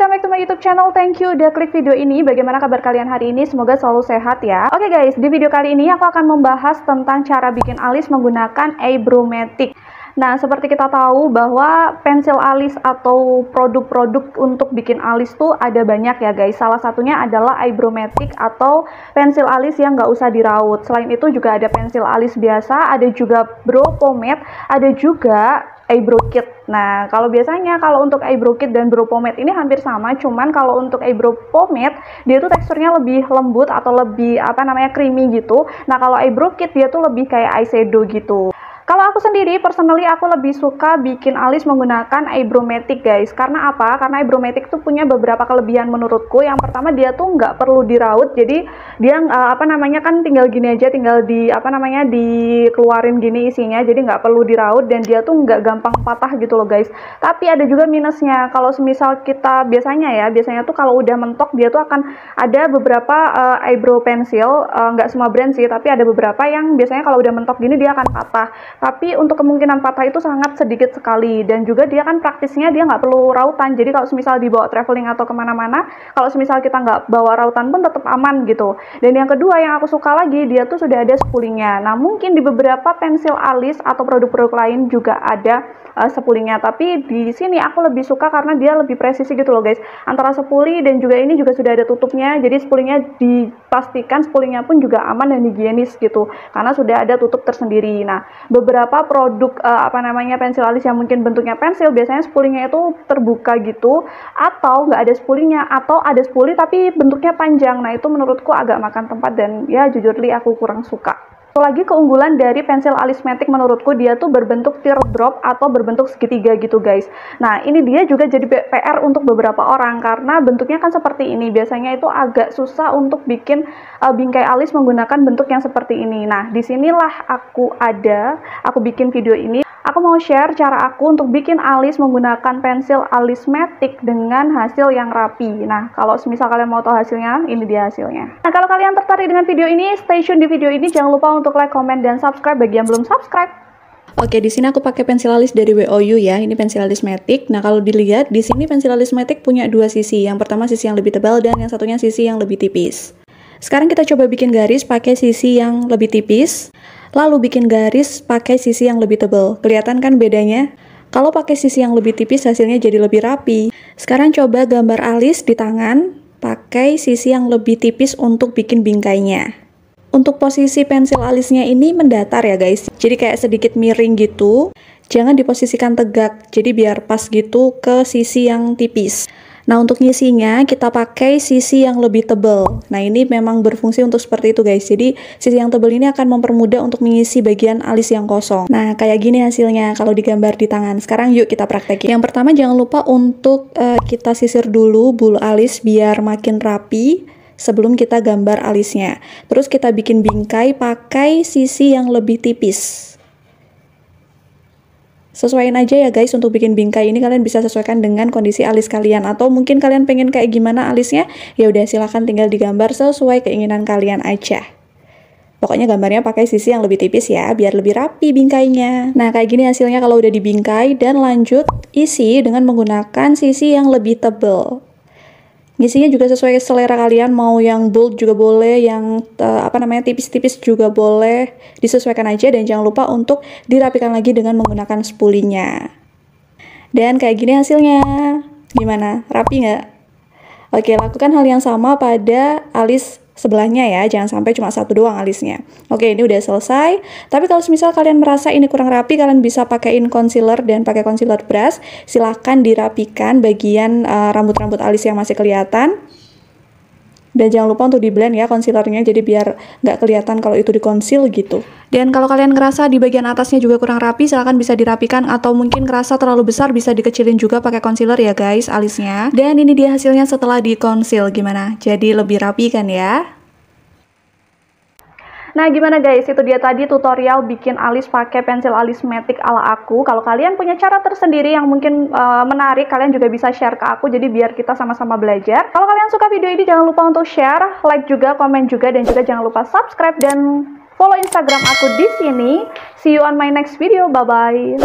welcome back to my YouTube channel. Thank you udah klik video ini. Bagaimana kabar kalian hari ini? Semoga selalu sehat ya. Oke guys, di video kali ini aku akan membahas tentang cara bikin alis menggunakan Eyebrow-matic. Nah, seperti kita tahu bahwa pensil alis atau produk-produk untuk bikin alis tuh ada banyak ya guys. Salah satunya adalah Eyebrow-matic atau pensil alis yang nggak usah diraut. Selain itu juga ada pensil alis biasa, ada juga brow pomade, ada juga eyebrow kit. Nah, kalau biasanya kalau untuk eyebrow kit dan brow pomade ini hampir sama, cuman kalau untuk eyebrow pomade dia tuh teksturnya lebih lembut atau lebih creamy gitu. Nah, kalau eyebrow kit dia tuh lebih kayak eyeshadow gitu. Kalau aku sendiri, personally aku lebih suka bikin alis menggunakan Eyebrow-matic guys. Karena apa? Karena Eyebrow-matic tuh punya beberapa kelebihan menurutku. Yang pertama, dia tuh nggak perlu diraut. Jadi dia kan tinggal gini aja, tinggal dikeluarin gini isinya. Jadi nggak perlu diraut dan dia tuh nggak gampang patah gitu loh guys. Tapi ada juga minusnya. Kalau semisal kita biasanya tuh kalau udah mentok dia tuh akan ada beberapa eyebrow pencil, nggak semua brand sih, tapi ada beberapa yang biasanya kalau udah mentok gini dia akan patah. Tapi untuk kemungkinan patah itu sangat sedikit sekali, dan juga dia kan praktisnya dia nggak perlu rautan. Jadi kalau semisal dibawa traveling atau kemana-mana, kalau semisal kita nggak bawa rautan pun tetap aman gitu. Dan yang kedua yang aku suka lagi, dia tuh sudah ada spulingnya. Nah, mungkin di beberapa pensil alis atau produk-produk lain juga ada spulingnya, tapi di sini aku lebih suka karena dia lebih presisi gitu loh guys. Antara spoolie dan juga ini juga sudah ada tutupnya, jadi spoolingnya dipastikan spoolingnya pun juga aman dan higienis gitu, karena sudah ada tutup tersendiri. Nah, beberapa produk pensil alis yang mungkin bentuknya pensil biasanya spoolingnya itu terbuka gitu, atau nggak ada spoolingnya, atau ada spoolie tapi bentuknya panjang. Nah, itu menurutku agak makan tempat dan ya jujur aku kurang suka. Lagi keunggulan dari pensil alis matic menurutku, dia tuh berbentuk teardrop atau berbentuk segitiga gitu guys. Nah, ini dia juga jadi PR untuk beberapa orang karena bentuknya kan seperti ini. Biasanya itu agak susah untuk bikin bingkai alis menggunakan bentuk yang seperti ini. Nah, disinilah aku bikin video ini. Aku mau share cara aku untuk bikin alis menggunakan pensil alis matic dengan hasil yang rapi. Nah, kalau misal kalian mau tahu hasilnya, ini dia hasilnya. Nah, kalau kalian tertarik dengan video ini, stay tune di video ini. Jangan lupa untuk like, comment, dan subscribe bagi yang belum subscribe. Oke, di sini aku pakai pensil alis dari WOU ya. Ini pensil alis matic. Nah, kalau dilihat di sini pensil alis matic punya dua sisi. Yang pertama sisi yang lebih tebal dan yang satunya sisi yang lebih tipis. Sekarang kita coba bikin garis pakai sisi yang lebih tipis, lalu bikin garis pakai sisi yang lebih tebal. Kelihatan kan bedanya? Kalau pakai sisi yang lebih tipis hasilnya jadi lebih rapi. Sekarang coba gambar alis di tangan pakai sisi yang lebih tipis untuk bikin bingkainya. Untuk posisi pensil alisnya ini mendatar ya guys, jadi kayak sedikit miring gitu. Jangan diposisikan tegak, jadi biar pas gitu ke sisi yang tipis. Nah, untuk ngisinya kita pakai sisi yang lebih tebal. Nah, ini memang berfungsi untuk seperti itu guys. Jadi sisi yang tebal ini akan mempermudah untuk mengisi bagian alis yang kosong. Nah, kayak gini hasilnya kalau digambar di tangan. Sekarang yuk kita praktekin. Yang pertama jangan lupa untuk kita sisir dulu bulu alis biar makin rapi sebelum kita gambar alisnya. Terus kita bikin bingkai pakai sisi yang lebih tipis. Sesuaiin aja ya guys untuk bikin bingkai ini, kalian bisa sesuaikan dengan kondisi alis kalian, atau mungkin kalian pengen kayak gimana alisnya, ya udah silahkan tinggal digambar sesuai keinginan kalian aja. Pokoknya gambarnya pakai sisi yang lebih tipis ya, biar lebih rapi bingkainya. Nah, kayak gini hasilnya kalau udah dibingkai, dan lanjut isi dengan menggunakan sisi yang lebih tebal. Ngisinya juga sesuai selera kalian, mau yang bold juga boleh, yang tipis-tipis juga boleh, disesuaikan aja, dan jangan lupa untuk dirapikan lagi dengan menggunakan spoolinya. Dan kayak gini hasilnya. Gimana? Rapi nggak? Oke, lakukan hal yang sama pada alis sebelahnya ya, jangan sampai cuma satu doang alisnya. Oke, ini udah selesai. Tapi kalau misal kalian merasa ini kurang rapi, kalian bisa pakaiin concealer dan pakai concealer brush. Silahkan dirapikan bagian rambut-rambut alis yang masih kelihatan. Dan jangan lupa untuk di blend ya concealernya, jadi biar nggak kelihatan kalau itu di conceal gitu. Dan kalau kalian ngerasa di bagian atasnya juga kurang rapi, silahkan bisa dirapikan, atau mungkin ngerasa terlalu besar bisa dikecilin juga pakai concealer ya guys alisnya. Dan ini dia hasilnya setelah di conceal. Gimana? Jadi lebih rapi kan ya? Nah, gimana guys, itu dia tadi tutorial bikin alis pakai pensil alis matic ala aku. Kalau kalian punya cara tersendiri yang mungkin menarik, kalian juga bisa share ke aku, jadi biar kita sama-sama belajar. Kalau kalian suka video ini, jangan lupa untuk share, like juga, komen juga, dan juga jangan lupa subscribe dan follow Instagram aku di sini. See you on my next video, bye-bye.